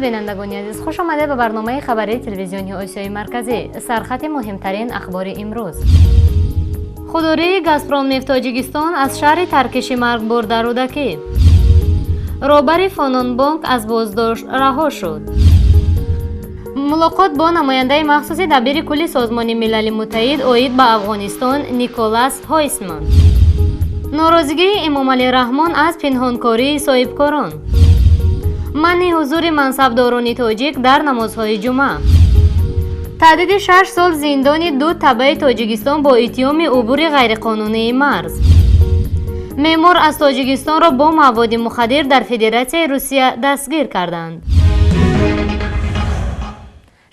بینندگان عزیز، خوش آمده به برنامه خبری تلویزیونی آسیای مرکزی. سرخط مهمترین اخبار امروز. خودروی گازپروم نفت تاجیکستان از شهر ترکش مرگبار در رودکی. رهبر فونون بانک از بازداشت رها شد. ملاقات با نماینده مخصوص دبیر کل سازمان ملل متحد عاید به افغانستان نیکولاس هایسمان. ناراضگی امام علی رحمان از پنهانکاری صاحبکاران. منع حضور منصبداران تاجیک در نمازهای جمعه. تهدید 6 سال زندان دو تبع تاجیکستان با اتهام عبور غیرقانونی مرز. معمار از تاجیکستان را با مواد مخدر در فدراسیون روسیه دستگیر کردند.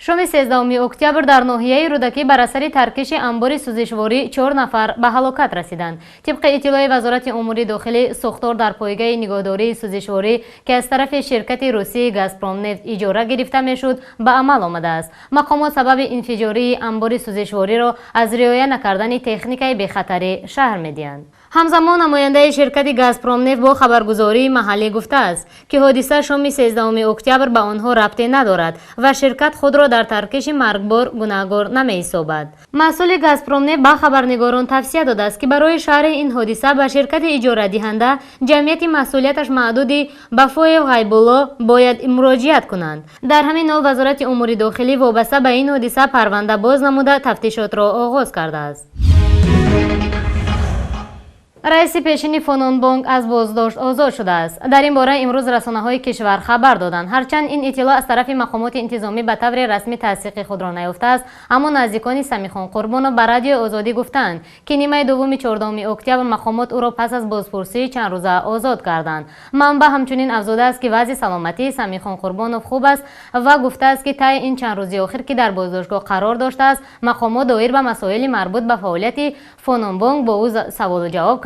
شام 13 اکتبر در ناحیه رودکی بر اثر ترکش انبار سوزشواری 4 نفر به هلاکت رسیدند. طبق اطلاع وزارت امور داخلی، ساختار در پایگاه نگهداری سوزشواری که از طرف شرکت روسی گازپروم نفت اجاره گرفته میشد به عمل آمده است. مقامات سبب انفجاری انبار سوزشواری را از رعایت نکردن تکنیک به خطر شهر می‌دانند. همزمان نماینده شرکت گازپروم نفت با خبرگزاری محلی گفته است که حادثه شام 13 اکتبر به آنها ربطی ندارد و شرکت خود را در ترکش مرگبار گناهکار نمی‌یابد. مسئول گازپروم نفت به خبرنگاران توصیه داده است که برای شرح این حادثه به شرکت اجاره دهنده جمعیت مسئولیتش محدود به فایل غیب‌الله باید مراجعت کنند. در همین حال وزارت امور داخلی وابسته به این حادثه پرونده باز نموده تفتیشات را آغاز کرده است. رئیس پیشین فونون بانک از بازداشت آزاد شده است. در این باره امروز رسانه‌های کشور خبر دادند. هرچند این اطلاع از طرف مقامات انتظامی به طور رسمی تصدیق خود را نیافته است، اما نزدیکان سمیخان قربانو به رادیو آزادی گفتند که نیمه دوم 14 اکتبر مقامات او را پس از بازپرسی چند روزه آزاد کردند. منبع همچنین افزوده است که وضع سلامتی سمیخان قربانوف خوب است و گفته است که طی این چند روز اخیر که در بازداشتگاه قرار داشته است، مقامات دایر به مسائل مربوط به فعالیت فونون بانک با او سوال و جواب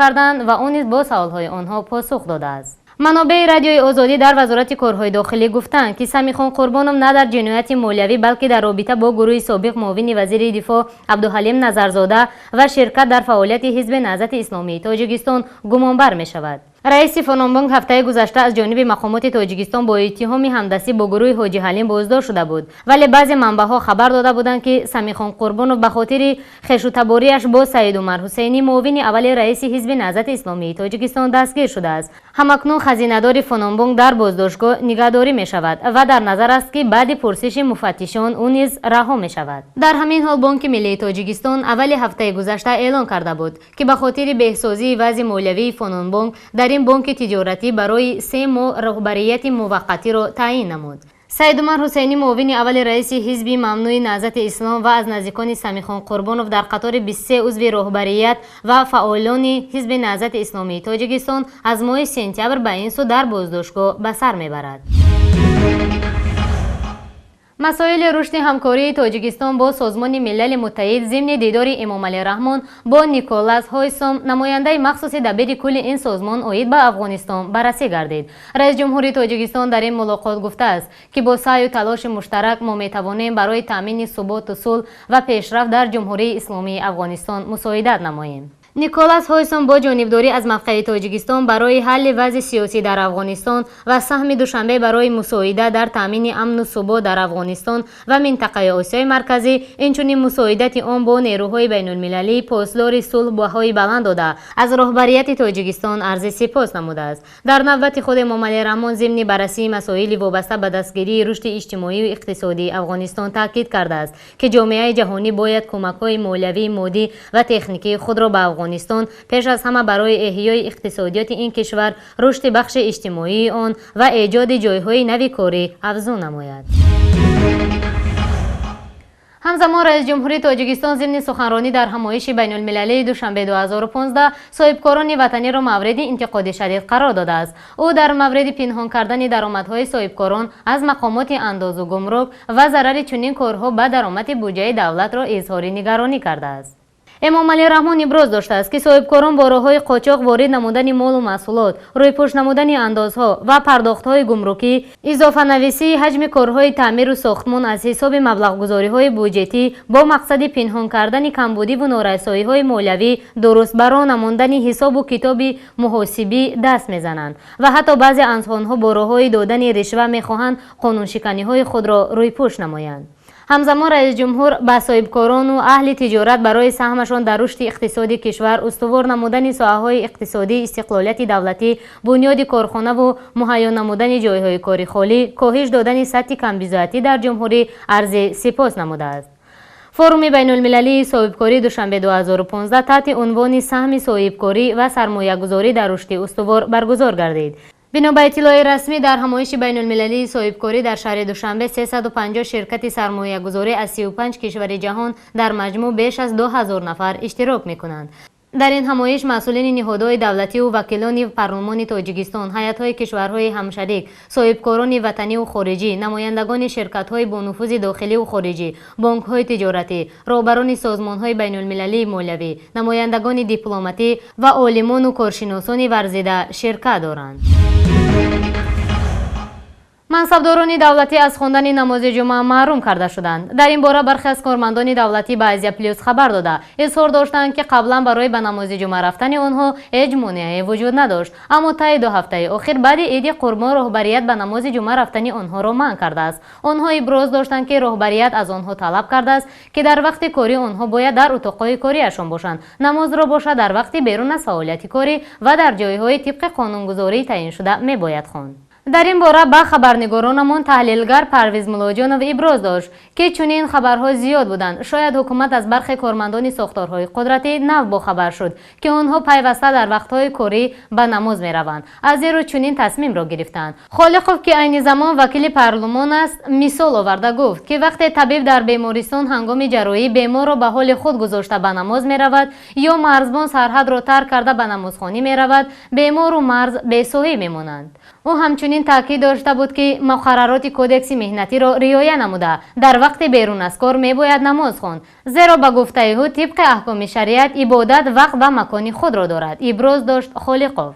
و اون نیز با سوالهای آنها پاسخ داده است. منابع رادیوی آزادی در وزارت کارهای داخلی گفتند که سمیخان قربانم نه در جنایت مالیوی بلکه در رابطه با گروه سابق معاون وزیر دفاع عبدالحلیم نظرزاده و شرکت در فعالیت حزب نهضت اسلامی تاجیکستان گمانبر می شود. رئیس فونون بانک هفته گذشته از جانب مقامات تاجیکستان با اتهام همدستی با گروه حاجی حلیم بازداشت شده بود، ولی بعضی منبع‌ها خبر داده بودند که سمیخان قربانوف به خاطر خویش‌تباری‌اش با سید عمر حسینی معاون اول رئیس حزب نهضت اسلامی تاجیکستان دستگیر شده است. همکنون خزینه‌دار فونون بانک در بازداشتگاه نگهداری می شود و در نظر است که بعد پرسش مفتشان او نیز رها می شود. در همین حال بانک ملی تاجیکستان اول هفته گذشته اعلام کرده بود که به خاطر بهسازی وضع مالیوی فونون بانک در این بانک تجارتی برای 3 ماه رهبریت موقتی را تعیین نمود. سید عمر حسینی معاون اول رئیس حزب ممنوع نهضت اسلام و از نزدیکان سمیخان قربانوف در قطار 23 عضو رهبریت و فعالان حزب نهضت اسلامی تاجیکستان از ماه سپتامبر به این سو در بازداشتگاه به سر میبرد. مسائل رشد همکاری تاجیکستان با سازمان ملل متحد ضمن دیدار امام علی رحمان با نیکولاس هایسمان نماینده مخصوص دبیر کل این سازمان عاید به افغانستان بررسی گردید. رئیس جمهوری تاجیکستان در این ملاقات گفته است که با سعی و تلاش مشترک ما میتوانیم برای تامین ثبات و صلح و پیشرفت در جمهوری اسلامی افغانستان مساعدت نماییم. نیکولاس هایسمان با جانبداری از موقع تاجیکستان برای حل وضع سیاسی در افغانستان و سهم دوشنبه برای مساعدت در تامین امن و ثبات در افغانستان و منطقه آسیای مرکزی، اینچنین مساعدت آن با نیروهای بین المللی پاسدار صلح بهای بلند داده از رهبریت تاجیکستان عرض سپاس نموده است. در نوبت خود امام علی رحمان ضمن بررسی مسائل وابسته به دستگیری رشد اجتماعی و اقتصادی افغانستان تاکید کرده است که جامعه جهانی باید کمک‌های مالیوی، مادی و تکنیکی خود را به افغانستان پیش از همه برای احیای اقتصادیات این کشور، رشد بخش اجتماعی آن و ایجاد جایهای نوی کاری افزون نماید. همزمان رئیس جمهوری تاجیکستان ضمن سخنرانی در همایش بین المللی دوشنبه 2015 صاحبکاران وطنی را مورد انتقاد شدید قرار داده است. او در مورد پنهان کردن درآمدهای صاحبکاران از مقامات انداز و گمرک و ضرر چنین کارها به درآمد بودجه دولت را اظهار نگرانی کرده است. امامعلی رحمان ابراز داشته است که صاحبکاران با راه‌های قاچاق وارد نمودن مال و محصولات، رویپوش نمودن اندازها و پرداخت‌های گمرکی، اضافه نویسی حجم کارهای تعمیر و ساختمان از حساب مبلغ‌گذاری‌های بودجتی با مقصد پنهان کردن کمبودی و نارسایی‌های مالیوی درست برا نمودن حساب و کتاب محاسبی دست می‌زنند و حتی بعضی انسان‌ها با راه‌های دادن رشوه می‌خواهند قانون‌شکنی‌های خود را رویپوش نمایند. همزمان رئیس جمهور به صاحبکاران و اهل تجارت برای سهمشان در رشد اقتصادی کشور استوار نمودن ساحه‌های اقتصادی، استقلالیت دولتی، بنیاد کارخانه و مهیا نمودن جایهای کاری خالی، کاهش دادن سطح کمبیزاتی در جمهوری عرض سپاس نموده است. فروم بین المللی صاحبکاری دوشنبه 2015 تحت عنوان سهم صاحبکاری و سرمایه‌گذاری در رشد استوار برگزار گردید. بنا به اطلاع رسمی در همایش بین المللی صاحبکاری در شهر دوشنبه 350 شرکت سرمایه‌گذاری از 35 کشور جهان در مجموع بیش از 2000 نفر اشتراک می‌کنند. در این همایش مسئولین نهادهای دولتی و وکیلان پارلمان تاجیکستان، هیئت‌های کشورهای همشریک، صاحبکاران وطنی و خارجی، نمایندگان شرکت‌های با نفوذ داخلی و خارجی، بانک‌های تجارتی، رهبران سازمان‌های بین‌المللی مالیوی، نمایندگان دیپلماتی و عالمان و کارشناسان ورزیده شرکت دارند. منصبداران دولتی از خواندن نماز جمعه محروم کرده شدند. در این باره برخی از کارمندان دولتی به ازیا پلیس خبر داده اظهار داشتند که قبلا برای به نماز جمعه رفتن آنها هیچ مانعی وجود نداشت، اما طی 2 هفته اخیر بعد عید قربان رهبریت به نماز جمعه رفتن آنها را منع کرده است. آنها ابراز داشتند که رهبریت از آنها طلب کرده است که در وقت کاری آنها باید در اتاقهای کاریشان باشند، نماز را باشد در وقت بیرون از فعالیت کاری و در جایهای طبق قانونگذاری تعیین شده میباید خواند. در این باره به خبرنگارانمان تحلیلگر پرویز ملاجانov ابراز داشت که چنین خبرها زیاد بودند. شاید حکومت از برخی کارمندان ساختارهای قدرتی نو با خبر شد که آنها پیوسته در وقتهای کاری به نماز میروند، از زیرا چنین تصمیم را گرفتند. خالقوف که عین زمان وکیل پارلمان است مثال آورده گفت که وقتی طبیب در بیمارستان هنگام جراحی بیمار را به حال خود گذاشته به نماز میرود یا مرزبان سرحد را ترک کرده به نمازخانه میرود، بیمار و مرز بی‌سویی میمانند. او همچنین تاکید داشته بود که مقررات کودکس مهنتی را رعایت نموده در وقت بیرون از کار میباید نماز خواند، زیرا به گفته او طبق احکام شریعت عبادت وقت و مکان خود را دارد. ابراز داشت خالقوف.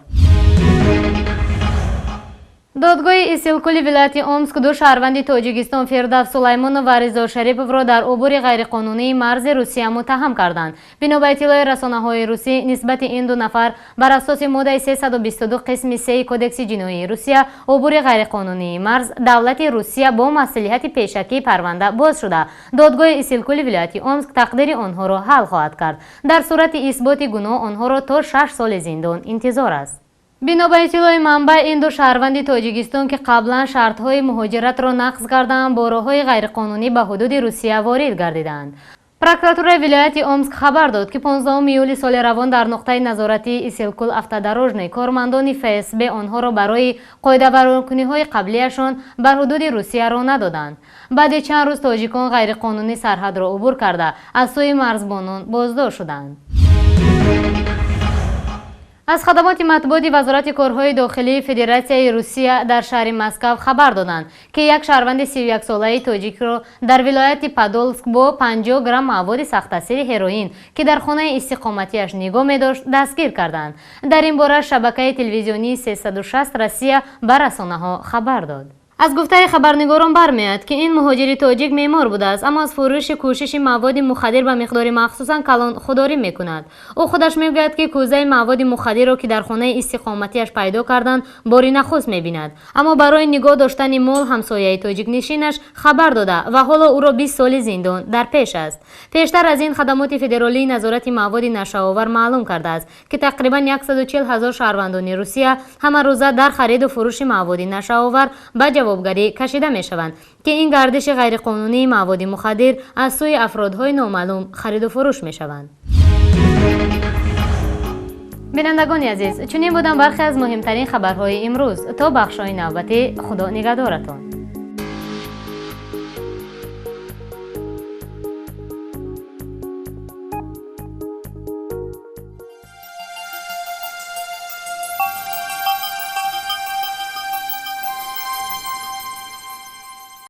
دادگاه اسیلکول ولایت امسک 2 شهروند تاجیکستان فردوس سلیمانov و رضا شریپov را در عبور غیرقانونی مرز روسیه متهم کردند. بنا به اطلاع رسانه‌های روسی نسبت این 2 نفر بر اساس ماده 322 قسم 3 کدکس جنایی روسیه عبور غیرقانونی مرز دولت روسیه با مصلحت پیشکی پرونده باز شده. دادگاه اسیلکول ولایت امسک تقدیر آنها را حل خواهد کرد. در صورت اثبات گناه آنها را تا 6 سال زندان انتظار است. بنا به اطلاع منبع این 2 شهروند تاجیکستان که قبلا شرطهای مهاجرت را نقض کردند با راه‌های غیرقانونی به حدود روسیه وارد گردیدند. پروکuratura ولایت امسک خبر داد که 15 ایول سال روان در نقطه نظارتی اسیلکول автодорожный کارمندان FSB آنها را برای قاعده ورانکنی‌های قبلیشان بر حدود روسیه را ندادند. بعد چند روز تاجیکان غیرقانونی سرحد را عبور کرده از سوی مرزبانان بازداشت شدند. از خدمات مطبوعات وزارت کارهای داخلی فدراسیای روسیه در شهر مسکو خبر دادند که یک شهروند 31 ساله تاجیک را در ولایت پادولسک با 50 گرم مواد سخت تاثیر هروئین که در خانه استقامتیش نگاه می‌داشت دستگیر کردند. در این باره شبکه تلویزیونی 360 روسیه به رسانه‌ها خبر داد. از گفته خبرنگاران برمیاد که این مهاجر تاجیک معمار بوده است، اما از فروش کوشش مواد مخدر به مقدار مخصوصا کلان خودداری میکند. او خودش میگوید که کوزه مواد مخدر را که در خانه استقامتیش پیدا کردند باری نخست میبیند، اما برای نگاه داشتن مال همسایه تاجیک نشینش خبر داده و حالا او را 20 سال زندان در پیش است. پیشتر از این خدمات فدرالی نظارت مواد نشه‌آور معلوم کرده است که تقریبا 140,000 شهروندان روسیه همه روزه در خرید و فروش مواد نشه‌آور به جوابگری کشیده می شوند که این گردش غیرقانونی مواد مخدر از سوی افرادهای نامعلوم خرید و فروش می شوند. بینندگان عزیز، چنین بودن برخی از مهمترین خبرهای امروز. تا بخش‌های نوبتی، خدا نگهدارتان.